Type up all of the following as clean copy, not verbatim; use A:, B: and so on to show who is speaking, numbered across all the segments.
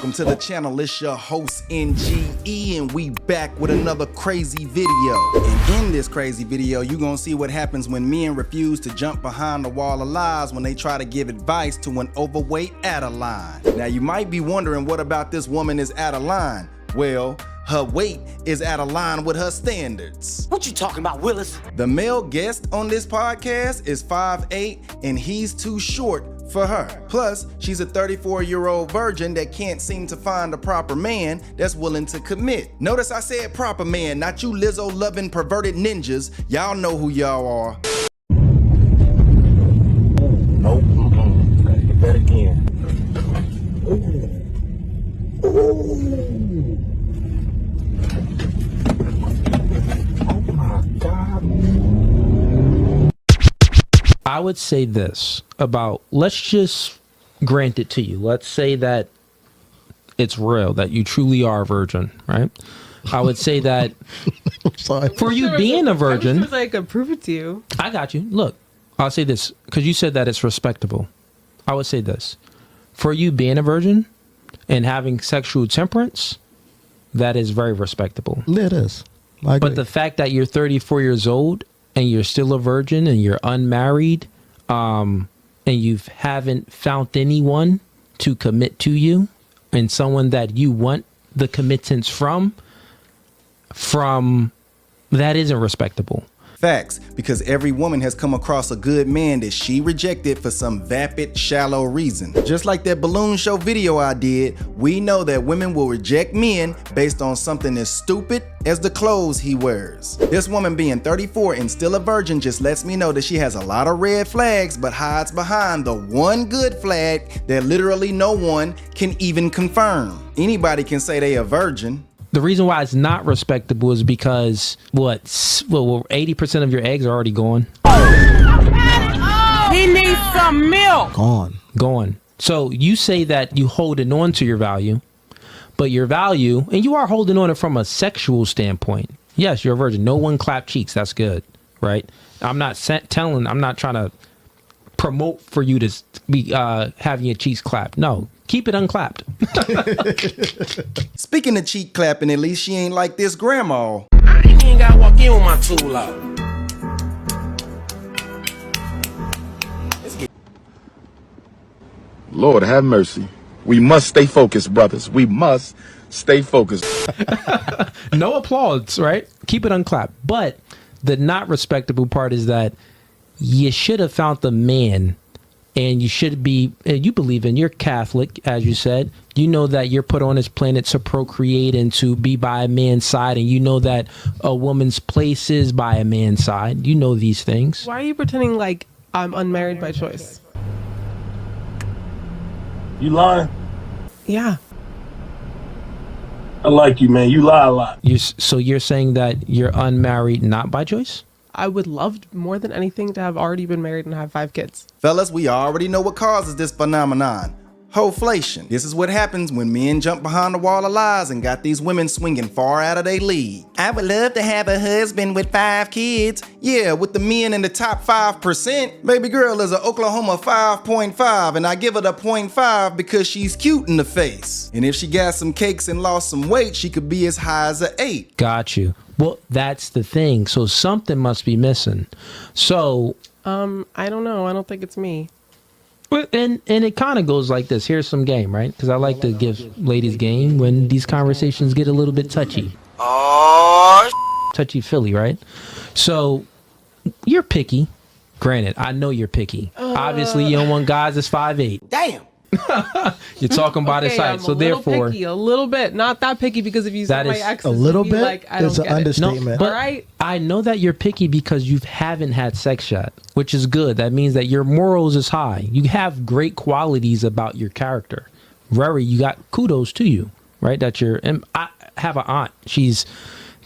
A: Welcome to the channel. It's your host NGE, and we back with another crazy video. And in this crazy video, you're gonna see what happens when men refuse to jump behind the wall of lies when they try to give advice to an overweight Adeline. Now you might be wondering, what about this woman is Adeline? Well, her weight is out of line with her standards.
B: What you talking about, Willis?
A: The male guest on this podcast is 5'8", and he's too short for her. Plus, she's a 34-year-old virgin that can't seem to find a proper man that's willing to commit. Notice I said proper man, not you Lizzo-loving perverted ninjas. Y'all know who y'all are.
B: Nope. Gotta get that again. Oh my God.
C: I would say this about, let's just grant it to you. Let's say that it's real, that you truly are a virgin, right? I would say that for you being a virgin,
D: I could prove it to you.
C: I got you. Look, I'll say this because you said that it's respectable. I would say this for you being a virgin and having sexual temperance, that is very respectable.
E: It is. I agree.
C: But the fact that you're 34 years old and you're still a virgin and you're unmarried, and you haven't found anyone to commit to you and someone that you want the committance from, that isn't respectable.
A: Facts, because every woman has come across a good man that she rejected for some vapid, shallow reason. Just like that balloon show video I did, we know that women will reject men based on something as stupid as the clothes he wears. This woman being 34 and still a virgin just lets me know that she has a lot of red flags but hides behind the one good flag that literally no one can even confirm. Anybody can say they a virgin.
C: The reason why it's not respectable is because 80% of your eggs are already gone.
D: He needs some milk.
C: Gone. So you say that you holding on to your value, but your value, and you are holding on it from a sexual standpoint. Yes, you're a virgin. No one clap cheeks. That's good, right? I'm not I'm not trying to promote for you to be having your cheeks clapped. No. Keep it unclapped.
A: Speaking of cheek clapping, at least she ain't like this grandma.
B: I ain't even gotta walk in with my tool out.
F: Lord have mercy. We must stay focused, brothers. We must stay focused.
C: No applause, right? Keep it unclapped. But the not respectable part is that you should have found the man. And you should be, you believe in, you're Catholic, as you said. You know that you're put on this planet to procreate and to be by a man's side. And you know that a woman's place is by a man's side. You know these things.
D: Why are you pretending like I'm unmarried by choice?
B: You lying?
D: Yeah.
B: I like you, man. You lie a lot.
C: So you're saying that you're unmarried not by choice?
D: I would love more than anything to have already been married and have 5 kids.
A: Fellas, we already know what causes this phenomenon. Hoflation. This is what happens when men jump behind the wall of lies and got these women swinging far out of their league. I would love to have a husband with 5 kids. Yeah, with the men in the top 5%. Baby girl is an Oklahoma 5.5, and I give her the 0.5 because she's cute in the face. And if she got some cakes and lost some weight, she could be as high as an 8.
C: Got you. Well, that's the thing. So something must be missing. So
D: I don't know. I don't think it's me.
C: And it kind of goes like this. Here's some game, right? Because I like to give ladies game when these conversations get a little bit touchy. Touchy Philly, right? So you're picky. Granted, I know you're picky. Obviously, you don't want guys that's 5'8".
B: Damn.
C: You're talking by the sight. So therefore,
D: picky, a little bit, not that picky, because if you said my exes,
E: a little
D: you'd be
E: bit.
D: like, I don't
E: It's an
D: get it.
E: understatement.
C: No, but
D: Right?
C: I know that you're picky because you haven't had sex yet, which is good. That means that your morals is high. You have great qualities about your character. You got kudos to you, right? And I have an aunt. She's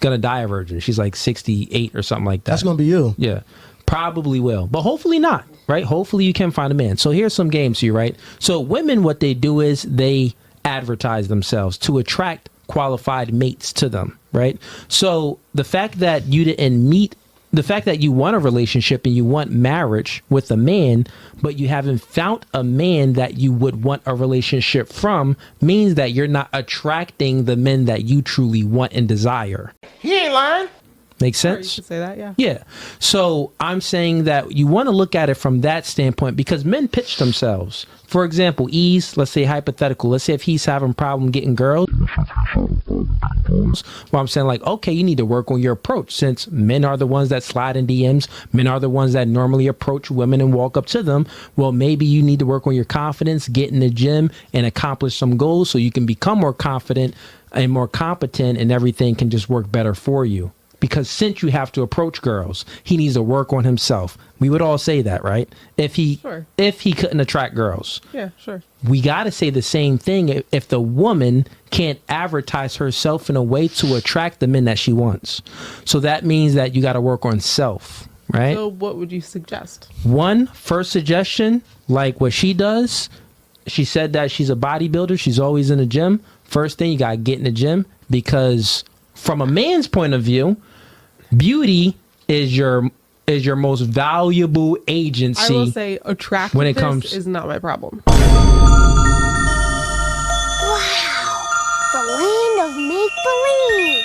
C: gonna die a virgin. She's like 68 or something like that.
E: That's gonna be you.
C: Yeah, probably will, but hopefully not. Right? Hopefully you can find a man. So here's some games to you, right? So women, what they do is they advertise themselves to attract qualified mates to them, right? So the fact that you didn't meet the fact that you want a relationship and you want marriage with a man, but you haven't found a man that you would want a relationship from, means that you're not attracting the men that you truly want and desire.
B: He ain't lying.
C: Makes
D: Sure, you
C: sense?
D: could say that, yeah.
C: Yeah. So I'm saying that you want to look at it from that standpoint, because men pitch themselves. For example, let's say hypothetical. Let's say if he's having a problem getting girls. Well, I'm saying like, okay, you need to work on your approach, since men are the ones that slide in DMs. Men are the ones that normally approach women and walk up to them. Well, maybe you need to work on your confidence, get in the gym and accomplish some goals so you can become more confident and more competent, and everything can just work better for you. Because since you have to approach girls, he needs to work on himself. We would all say that, right? If he couldn't attract girls.
D: Yeah, sure.
C: We got to say the same thing if the woman can't advertise herself in a way to attract the men that she wants. So that means that you got to work on self, right?
D: So what would you suggest?
C: First suggestion, like what she does, she said that she's a bodybuilder. She's always in the gym. First thing, you got to get in the gym, because from a man's point of view, beauty is your most valuable agency.
D: I will say attractiveness
C: when it comes
D: is not my problem.
E: Wow, the land of make-believe.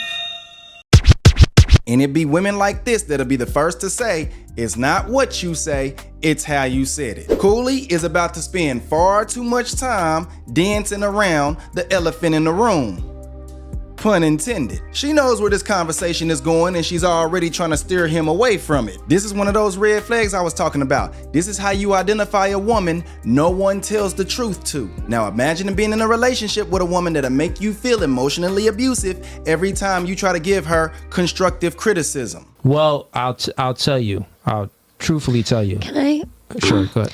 A: And it be women like this that'll be the first to say, it's not what you say, it's how you said it. Cooley is about to spend far too much time dancing around the elephant in the room. Pun intended. She knows where this conversation is going, and she's already trying to steer him away from it. This is one of those red flags I was talking about. This is how you identify a woman no one tells the truth to. Now imagine being in a relationship with a woman that'll make you feel emotionally abusive every time you try to give her constructive criticism.
C: Well, I'll tell you. I'll truthfully tell you.
E: Can I?
C: Sure, go ahead.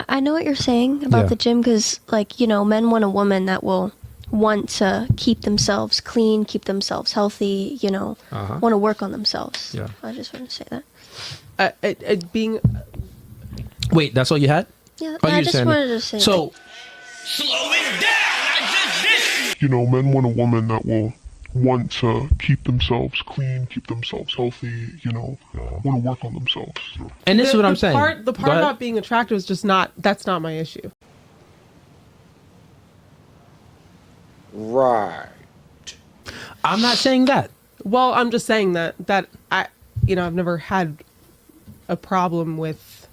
E: I know what you're saying about
C: Yeah.
E: the gym, because, like, you know, men want a woman that will want to keep themselves clean, keep themselves healthy, you know, want to work on themselves.
C: Yeah.
E: I just want to say that.
D: Being
C: Wait, that's all you had?
E: Yeah,
C: Oh,
E: I
C: you're
E: just
C: saying
E: wanted
C: that.
E: to say
C: So,
G: You know, men want a woman that will want to keep themselves clean, keep themselves healthy, you know, want to work on themselves.
C: and this is what I'm saying.
D: The
C: Go
D: part
C: ahead.
D: about being attractive is just that's not my issue.
B: Right.
C: I'm not saying that.
D: Well, I'm just saying that I, I've never had a problem with,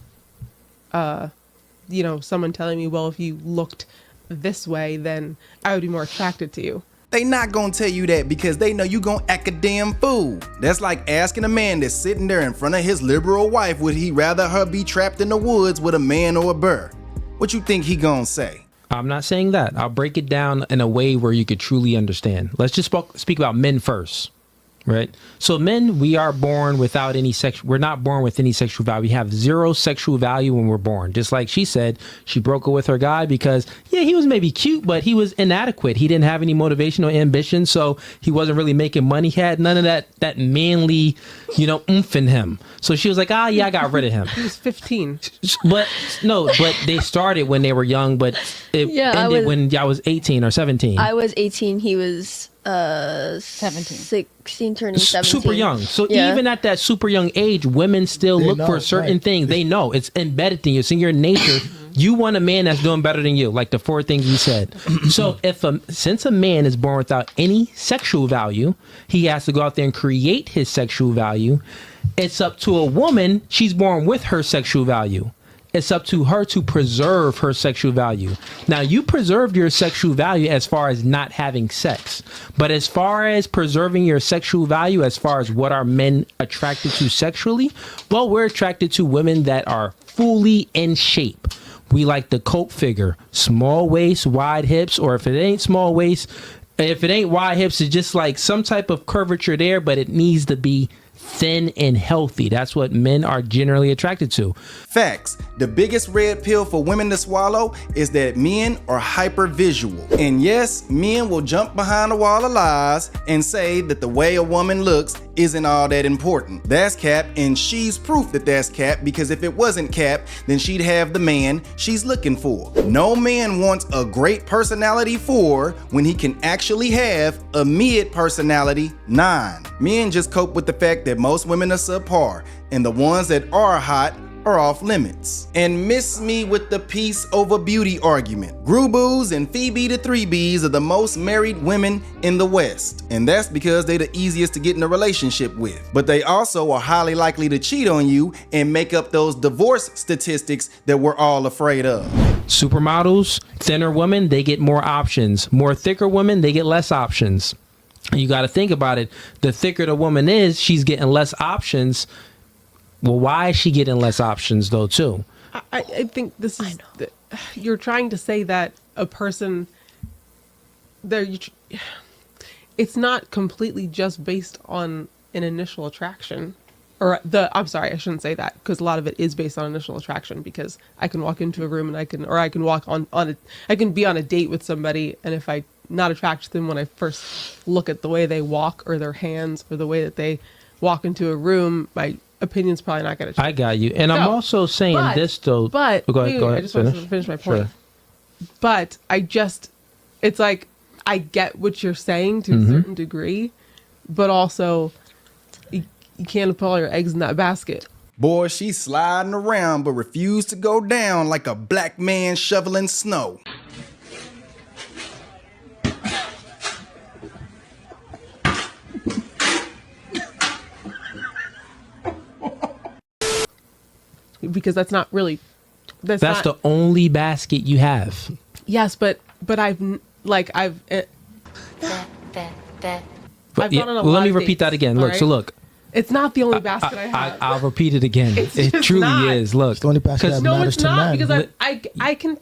D: someone telling me, well, if you looked this way, then I would be more attracted to you.
A: They not gonna tell you that because they know you gonna act a damn fool. That's like asking a man that's sitting there in front of his liberal wife, would he rather her be trapped in the woods with a man or a burr? What you think he gonna say?
C: I'm not saying that. I'll break it down in a way where you could truly understand. Let's just speak about men first, right? So men, we are born without any we're not born with any sexual value. We have zero sexual value when we're born. Just like she said, she broke up with her guy because, yeah, he was maybe cute, but he was inadequate. He didn't have any motivation or ambition, so he wasn't really making money. He had none of that manly, oomph in him. So she was like, yeah, I got rid of him.
D: He was 15.
C: But they started when they were young, but it ended when I was 18 or 17.
E: I was 18. He was 16, turning 17.
C: Super young. So
E: Yeah.
C: even at that super young age, women still look for certain things. They know it's embedded in you. It's in your nature. You want a man that's doing better than you, like the 4 things you said. So since a man is born without any sexual value, he has to go out there and create his sexual value. It's up to a woman. She's born with her sexual value. It's up to her to preserve her sexual value. Now, you preserved your sexual value as far as not having sex. But as far as preserving your sexual value, as far as what are men attracted to sexually, well, we're attracted to women that are fully in shape. We like the Coke figure, small waist, wide hips, or if it ain't small waist, if it ain't wide hips, it's just like some type of curvature there, but it needs to be thin and healthy. That's what men are generally attracted to.
A: Facts. The biggest red pill for women to swallow is that men are hyper visual. And yes, men will jump behind a wall of lies and say that the way a woman looks isn't all that important. That's cap, and she's proof that that's cap, because if it wasn't cap, then she'd have the man she's looking for. No man wants a great personality 4 when he can actually have a mid personality 9. Men just cope with the fact that most women are subpar, and the ones that are hot are off limits. And miss me with the peace over beauty argument. Gruboos and Phoebe the 3Bs are the most married women in the West, and that's because they're the easiest to get in a relationship with. But they also are highly likely to cheat on you and make up those divorce statistics that we're all afraid of.
C: Supermodels, thinner women, they get more options. More thicker women, they get less options. You got to think about it. The thicker the woman is, she's getting less options. Well, why is she getting less options though too?
D: I think this is you're trying to say that a person it's not completely just based on an initial attraction, or I'm sorry, I shouldn't say that, because a lot of it is based on initial attraction, because I can walk into a room and I can walk I can be on a date with somebody, and if I not attracted to them when I first look at the way they walk or their hands or the way that they walk into a room, my opinion's probably not going to change.
C: I got you. And I'm also saying this though.
D: But
C: go ahead.
D: I just want to finish my point. Sure. But it's like, I get what you're saying to a certain degree, but also you can't put all your eggs in that basket.
A: Boy, she's sliding around but refused to go down like a black man shoveling snow.
D: Because that's not really that's
C: the only basket you have.
D: Yes, but I've gone on a lot
C: let me
D: of
C: repeat
D: dates,
C: that again. Look,
D: right?
C: so look.
D: It's not the only basket I have.
C: I'll repeat it again. It truly
D: not.
C: is. Look,
H: It's the only basket that
D: No,
H: matters
D: it's
H: to
D: not,
H: men.
D: because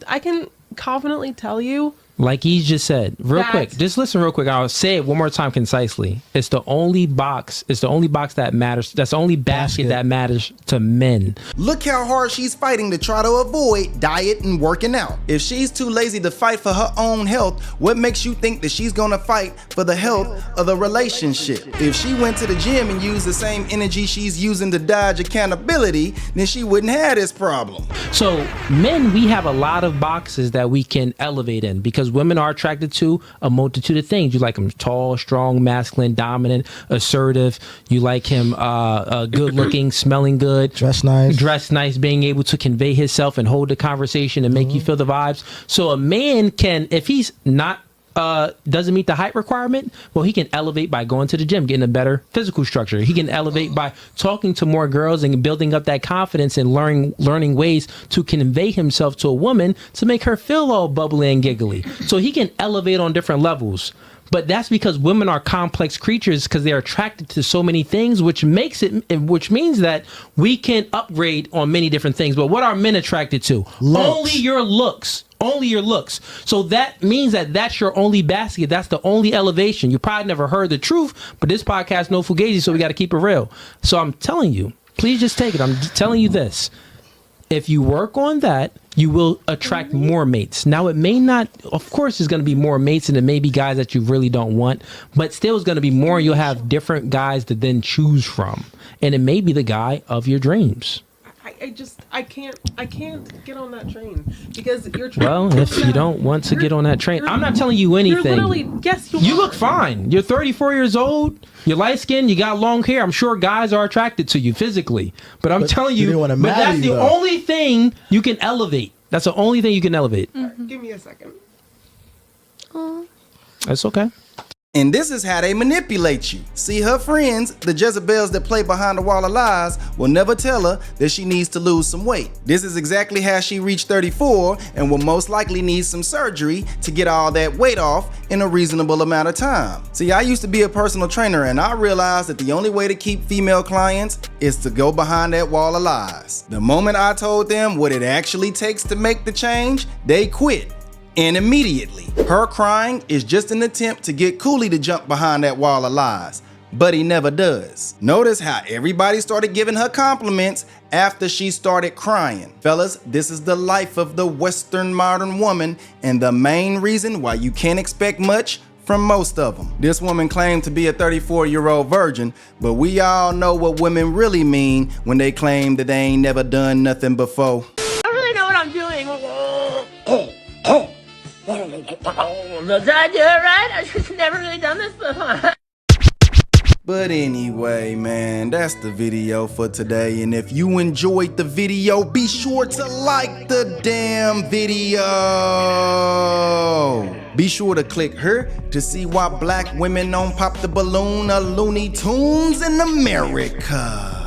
D: I can confidently tell you,
C: like he just said, real quick. Just listen real quick. I'll say it one more time concisely. It's the only box. It's the only box that matters. That's the only basket that matters to men.
A: Look how hard she's fighting to try to avoid diet and working out. If she's too lazy to fight for her own health, what makes you think that she's gonna fight for the health of the relationship? If she went to the gym and used the same energy she's using to dodge accountability, then she wouldn't have this problem.
C: So men, we have a lot of boxes that we can elevate in, because women are attracted to a multitude of things. You like him tall, strong, masculine, dominant, assertive. You like him good looking, smelling good,
H: Dress nice,
C: being able to convey himself and hold the conversation and make you feel the vibes. So a man can, if he's not doesn't meet the height requirement, well, he can elevate by going to the gym, getting a better physical structure. He can elevate by talking to more girls and building up that confidence and learning ways to convey himself to a woman to make her feel all bubbly and giggly. So he can elevate on different levels. But that's because women are complex creatures, because they're attracted to so many things, which means that we can upgrade on many different things. But what are men attracted to? Only your looks. Only your looks. So that means that that's your only basket. That's the only elevation. You probably never heard the truth, but this podcast no fugazi, so we got to keep it real. So I'm telling you, please just take it. I'm telling you this. If you work on that, you will attract more mates. Now, it may not, of course, there's going to be more mates, and it may be guys that you really don't want, but still it's going to be more. You'll have different guys to then choose from, and it may be the guy of your dreams.
D: I can't get on that train, because you're trying.
C: Well, if you don't want to get on that train, I'm not telling you anything.
D: You're literally, yes,
C: you look fine. You're 34 years old. You're light skinned. You got long hair. I'm sure guys are attracted to you physically, but I'm telling you, but that's the only thing you can elevate. That's the only thing you can elevate.
D: Give me a second.
C: That's okay.
A: And this is how they manipulate you. See, her friends, the Jezebels that play behind the wall of lies, will never tell her that she needs to lose some weight. This is exactly how she reached 34 and will most likely need some surgery to get all that weight off in a reasonable amount of time. See, I used to be a personal trainer, and I realized that the only way to keep female clients is to go behind that wall of lies. The moment I told them what it actually takes to make the change, they quit. And immediately. Her crying is just an attempt to get Cooley to jump behind that wall of lies, but he never does. Notice how everybody started giving her compliments after she started crying. Fellas, this is the life of the Western modern woman, and the main reason why you can't expect much from most of them. This woman claimed to be a 34-year-old virgin, but we all know what women really mean when they claim that they ain't never done nothing before.
I: I don't really know what I'm doing. Did I do it right? I've just never really done this before.
A: But anyway, man, that's the video for today. And if you enjoyed the video, be sure to like the damn video. Be sure to click her to see why black women don't pop the balloon of Looney Tunes in America.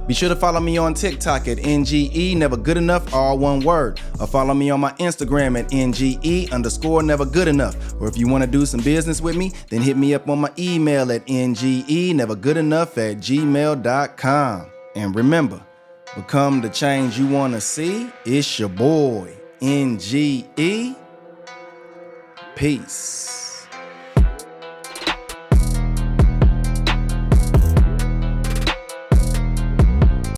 A: Be sure to follow me on TikTok at NGEnevergoodenough, all one word. Or follow me on my Instagram at NGE_nevergoodenough. Or if you want to do some business with me, then hit me up on my email at NGEnevergoodenough@gmail.com. And remember, become the change you want to see. It's your boy, NGE. Peace.